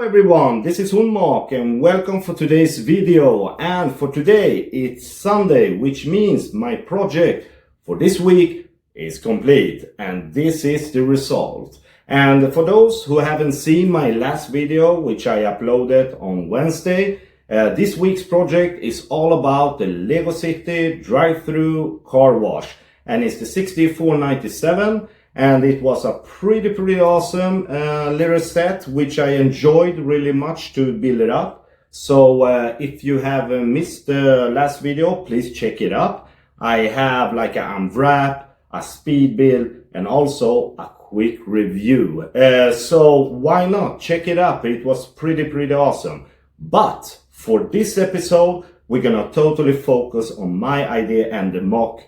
Everyone, this is MOC and welcome for today's video. And for today it's Sunday, which means my project for this week is complete and this is the result. And for those who haven't seen my last video, which I uploaded on Wednesday, this week's project is all about the Lego City drive-through car wash, and it's the 6497. And it was a pretty awesome little set, which I enjoyed really much to build it up. So if you have missed the last video, please check it up. I have like an unwrap, a speed build, and also a quick review. So why not check it up? It was pretty awesome. But for this episode, we're gonna totally focus on my idea and the MOC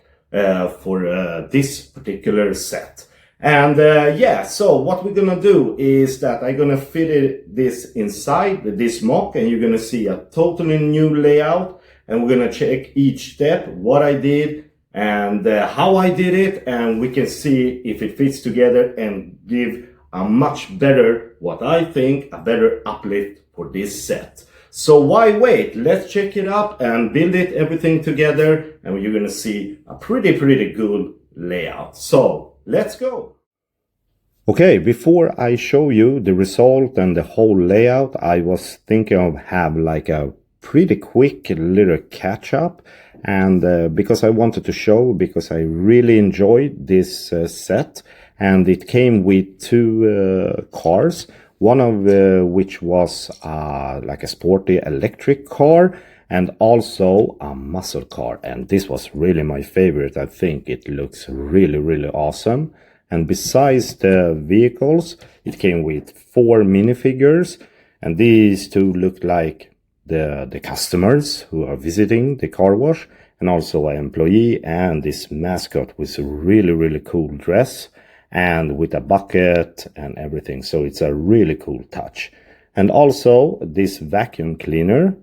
for this particular set. And so what we're gonna do is that I'm gonna fit this inside this MOC, and you're gonna see a totally new layout, and we're gonna check each step, what I did and how I did it, and we can see if it fits together and give a much better, what I think, a better uplift for this set. So why wait? Let's check it up and build it everything together, and you're gonna see a pretty good layout. So let's go. Okay, before I show you the result and the whole layout, I was thinking of have like a pretty quick little catch up, and because I wanted to show, because I really enjoyed this set, and it came with two cars, one of which was like a sporty electric car, and also a muscle car, and this was really my favorite. I think it looks really awesome. And besides the vehicles, it came with 4 minifigures, and these two looked like the customers who are visiting the car wash, and also an employee, and this mascot with a really cool dress and with a bucket and everything. So it's a really cool touch. And also this vacuum cleaner,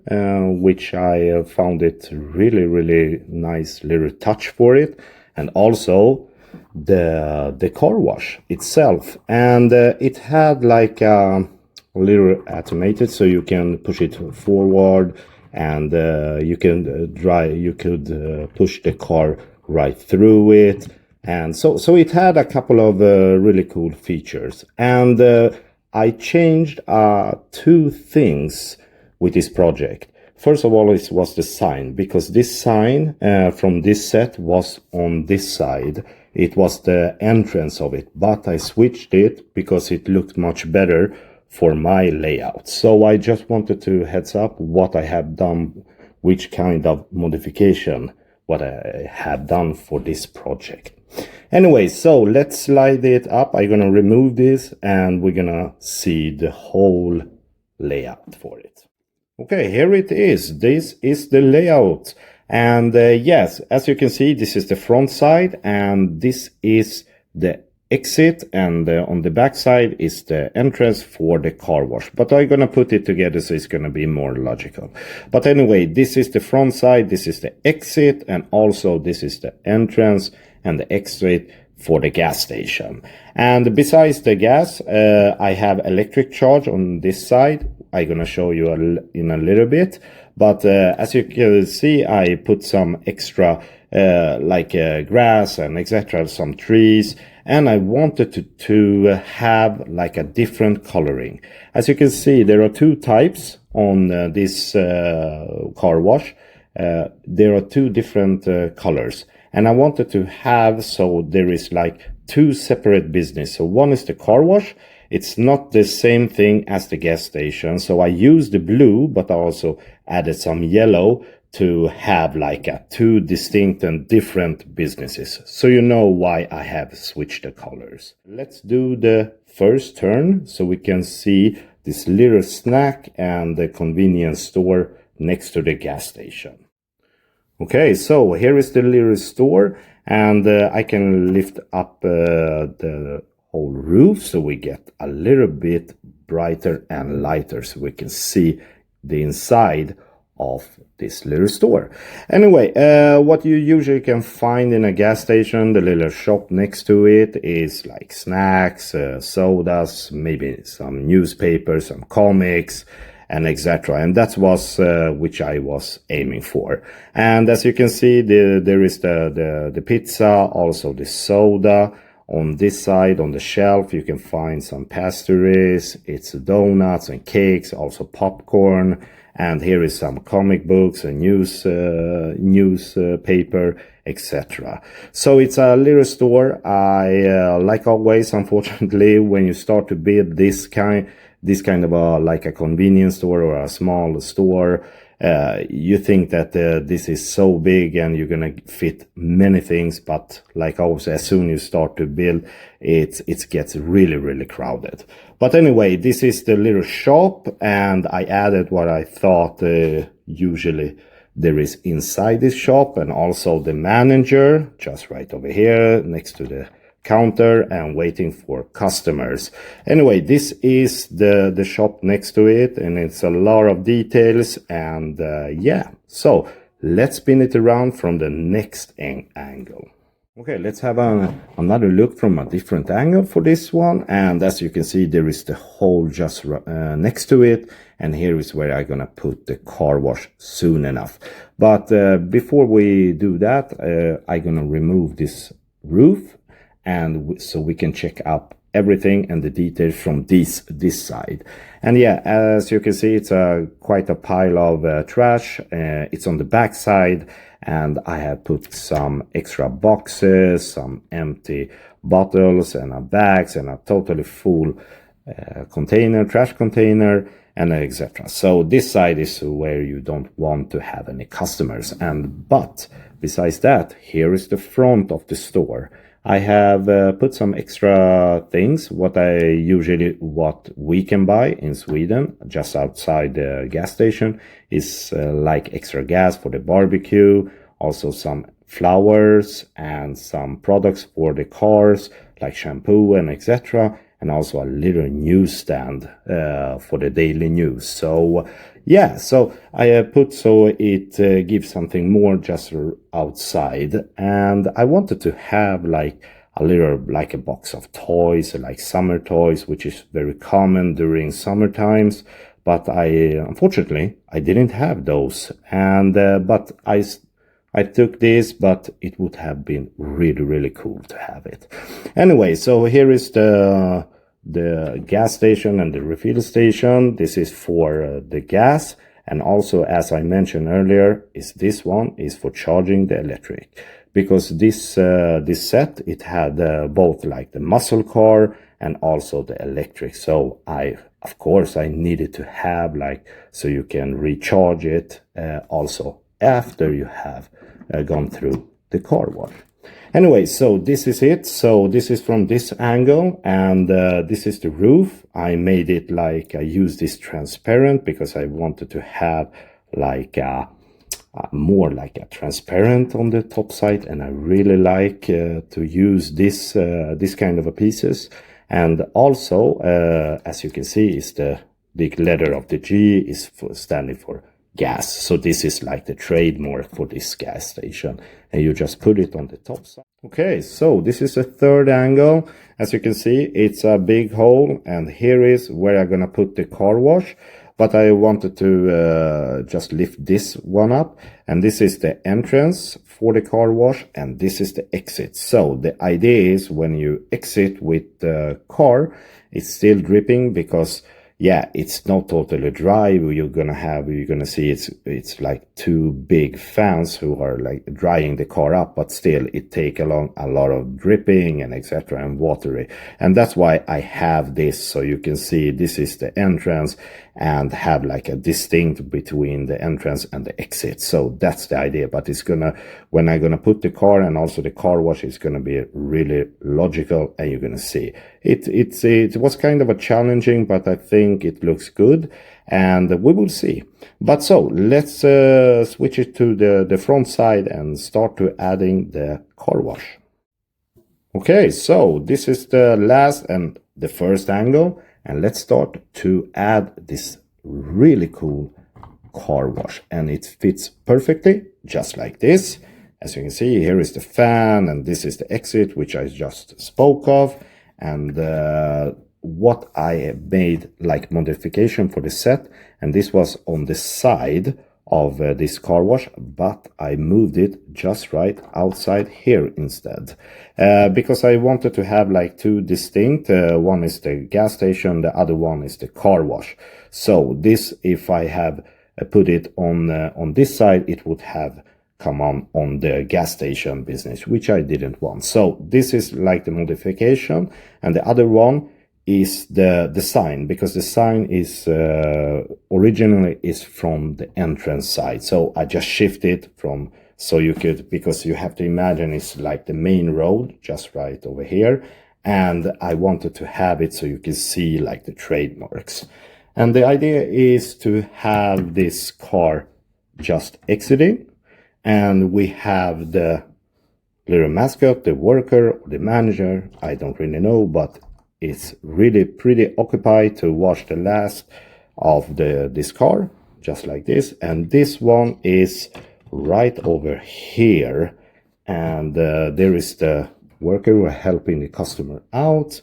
which I found it really nice little touch for it, and also the car wash itself, and it had like a little automated, so you can push it forward, and you could push the car right through it, and so it had a couple of really cool features. And I changed 2 things with this project. First of all, it was the sign, because this sign from this set was on this side. It was the entrance of it, but I switched it because it looked much better for my layout. So I just wanted to heads up what I have done, which kind of modification, what I have done for this project. Anyway, so let's slide it up. I'm gonna remove this and we're gonna see the whole layout for it. Okay, here it is. This is the layout. And yes, as you can see, this is the front side, and this is the exit, and on the back side is the entrance for the car wash. But I'm gonna put it together so it's gonna be more logical. But anyway, this is the front side, this is the exit, and also this is the entrance and the exit for the gas station. And besides the gas, I have electric charge on this side. I'm gonna show you in a little bit. But as you can see, I put some extra grass and etc., some trees, and I wanted to have like a different coloring. As you can see, there are 2 types on this car wash. There are 2 different colors, and I wanted to have, so there is like 2 separate business. So one is the car wash. It's not the same thing as the gas station. So I used the blue, but I also added some yellow to have like 2 distinct and different businesses. So you know why I have switched the colors. Let's do the first turn so we can see this little snack and the convenience store next to the gas station. Okay, so here is the little store, and I can lift up the whole roof so we get a little bit brighter and lighter so we can see the inside of this little store. Anyway, what you usually can find in a gas station, the little shop next to it, is like snacks, sodas, maybe some newspapers, some comics, and etc. And that was which I was aiming for. And as you can see, there is the pizza, also the soda. On this side, on the shelf, you can find some pastries, it's donuts and cakes, also popcorn. And here is some comic books and newspaper, etc. So it's a little store. I like always, unfortunately, when you start to build this kind of like a convenience store or a small store, you think that this is so big and you're gonna fit many things, but like always, as soon as you start to build, it gets really crowded. But anyway, this is the little shop, and I added what I thought usually there is inside this shop, and also the manager just right over here next to the counter and waiting for customers. Anyway, this is the shop next to it, and it's a lot of details. And yeah, so let's spin it around from the next angle. Okay, let's have another look from a different angle for this one. And as you can see, there is the hole just next to it, and here is where I'm gonna put the car wash soon enough. But before we do that, I'm gonna remove this roof, and so we can check out everything and the details from this side. And yeah, as you can see, it's quite a pile of trash. It's on the back side, and I have put some extra boxes, some empty bottles and bags, and a totally full container, trash container, and etc. So this side is where you don't want to have any customers. But besides that, here is the front of the store. I have put some extra things, what we can buy in Sweden, just outside the gas station, is like extra gas for the barbecue, also some flowers and some products for the cars, like shampoo and etc. And also a little newsstand for the daily news. So yeah, so I put so it gives something more just outside. And I wanted to have like a little, like a box of toys, like summer toys, which is very common during summer times. But unfortunately, I didn't have those. And but I took this, but it would have been really cool to have it. Anyway, so here is the gas station and the refill station. This is for the gas, and also, as I mentioned earlier, this one is for charging the electric, because this set, it had both like the muscle car and also the electric. So of course I needed to have like, so you can recharge it also after you have gone through the car wash. Anyway, so this is it. So this is from this angle, and this is the roof. I made it like, I used this transparent because I wanted to have like more like a transparent on the top side, and I really like to use this kind of a pieces. And also, as you can see, is the big letter of the G is standing for gas. So this is like the trademark for this gas station, and you just put it on the top side. Okay, so this is a third angle. As you can see, it's a big hole, and here is where I'm gonna put the car wash. But I wanted to just lift this one up, and this is the entrance for the car wash, and this is the exit. So the idea is when you exit with the car, it's still dripping because yeah, it's not totally dry. You're gonna see it's like two big fans who are like drying the car up, but still it take a lot of dripping and etc. and watery. And that's why I have this, so you can see this is the entrance and have like a distinct between the entrance and the exit. So that's the idea. But it's when I'm gonna put the car and also the car wash, it's gonna be really logical, and you're gonna see it was kind of a challenging, but I think it looks good, and we will see. But so let's switch it to the front side and start to adding the car wash. Okay, so this is the last and the first angle, and let's start to add this really cool car wash, and it fits perfectly just like this. As you can see, here is the fan, and this is the exit, which I just spoke of. And what I made like modification for the set, and this was on the side of this car wash, but I moved it just right outside here instead, because I wanted to have like two distinct, one is the gas station, the other one is the car wash. So this, if I have put it on this side, it would have come on the gas station business, which I didn't want. So this is like the modification, and the other one is the sign, because the sign is originally is from the entrance side. So I just shifted from, so you could, because you have to imagine it's like the main road just right over here, and I wanted to have it so you can see like the trademarks. And the idea is to have this car just exiting, and we have the little mascot, the worker, or the manager, I don't really know, but it's really pretty occupied to wash the last of this car, just like this. And this one is right over here, and there is the worker who are helping the customer out,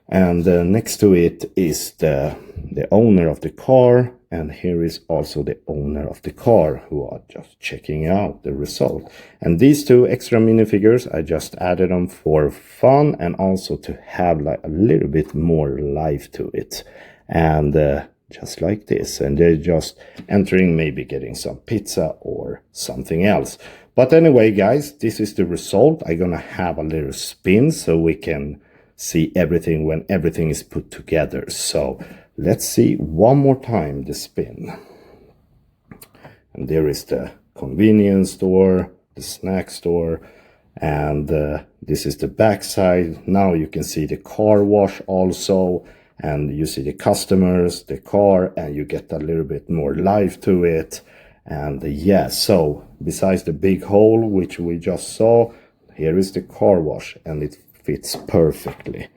and next to it is the owner of the car, and here is also the owner of the car who are just checking out the result. And these two extra minifigures, I just added them for fun and also to have like a little bit more life to it. And just like this, and they're just entering, maybe getting some pizza or something else. But anyway, guys, this is the result. I'm gonna have a little spin so we can see everything when everything is put together. So let's see one more time the spin. And there is the convenience store, the snack store, and this is the back side. Now you can see the car wash also, and you see the customers, the car, and you get a little bit more life to it. And yeah, so besides the big hole which we just saw, here is the car wash, and it fits perfectly.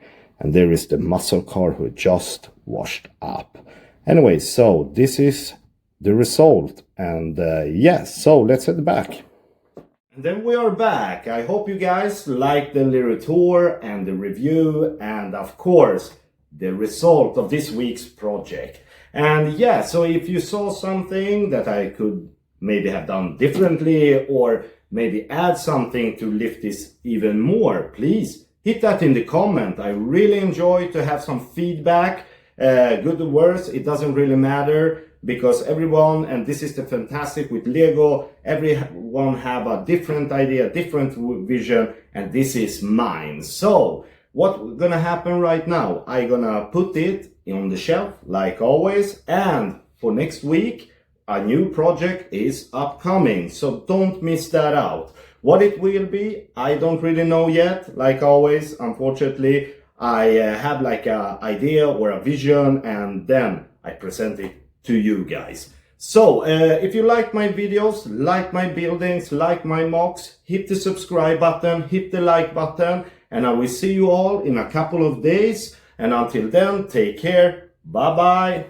And there is the muscle car who just washed up. Anyway, so this is the result, and yes, so let's head back. And then we are back. I hope you guys liked the little tour and the review, and of course the result of this week's project. And yeah, so if you saw something that I could maybe have done differently, or maybe add something to lift this even more, please hit that in the comment. I really enjoy to have some feedback, good or worse, it doesn't really matter, because everyone, and this is the fantastic with Lego, everyone have a different idea, different vision, and this is mine. So what's gonna happen right now? I'm gonna put it on the shelf like always, and for next week a new project is upcoming, so don't miss that out. What it will be, I don't really know yet. Like always, unfortunately, I have like an idea or a vision, and then I present it to you guys. So if you like my videos, like my buildings, like my MOCs, hit the subscribe button, hit the like button, and I will see you all in a couple of days. And until then, take care. Bye bye.